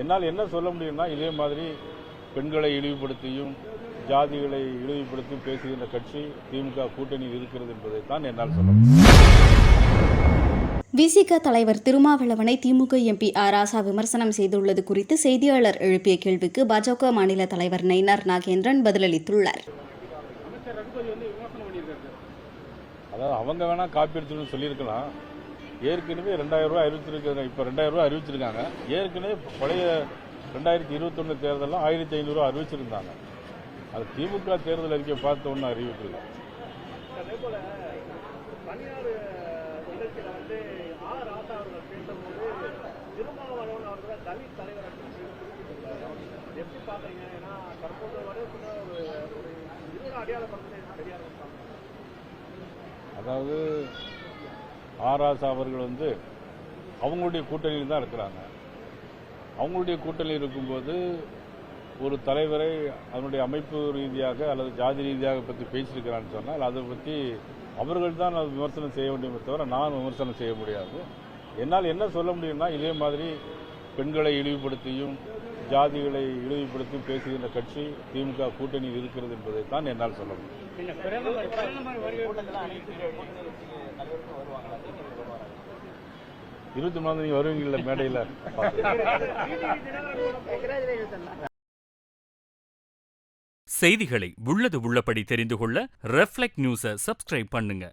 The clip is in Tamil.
என்னால் என்ன சொல்ல முடியும்னா, இதே மாதிரி பெண்களை இழிவுபடுத்தியும் ஜாதிகளை இழிவுபடுத்தியும் பேசுகின்ற கட்சி திமுக கூட்டணியில் இருக்கிறது என்பதைத்தான் என்னால் சொல்ல முடியும். விசிக தலைவர் திருமாவளவனை திமுக எம்பி ஆர் ராசா விமர்சனம் செய்துள்ளது குறித்து செய்தியாளர் எழுப்பிய கேள்விக்கு பாஜக மாநில தலைவர் நயினார் நாகேந்திரன் பதிலளித்துள்ளார். அதாவது அவங்க வேணா காப்பி எடுத்துன்னு சொல்லியிருக்கலாம். ஏற்கனவே 2000 ரூபாய் அறிவிச்சிருக்காங்க. இப்போ 2000 ரூபாய் அறிவிச்சிருக்காங்க. ஏற்கனவே பழைய 2021 தேர்தலில் 1500 ரூபாய் அறிவிச்சிருந்தாங்க. அது திமுக தேர்தல் அறிக்கை பார்த்த ஒன்று அறிவிக்கல. அதாவது ஆர் ராசா அவர்கள் அவங்களுடைய கூட்டணியில் தான் இருக்கிறாங்க. அவங்களுடைய கூட்டணியில் இருக்கும்போது ஒரு தலைவரை அதனுடைய அமைப்பு ரீதியாக அல்லது ஜாதி ரீதியாக பற்றி பேசியிருக்கிறான்னு சொன்னால் அதை பற்றி அவர்கள் தான் அது விமர்சனம் செய்ய வேண்டுமே தவிர நான் விமர்சனம் செய்ய முடியாது. என்னால் என்ன சொல்ல முடியும்னா, இதே மாதிரி பெண்களை இழிவுபடுத்தியும் ஜாதிகளை இழிவுபடுத்தியும் பேசுகின்ற கட்சி திமுக கூட்டணியில் இருக்கிறது என்பதைத்தான் என்னால் சொல்ல முடியும். 23 நீங்க வருவீங்கல்ல மேடையில். செய்திகளை உள்ளது உள்ளபடி தெரிந்து கொள்ள ரெஃப்ளெக்ட் நியூஸை சப்ஸ்கிரைப் பண்ணுங்க.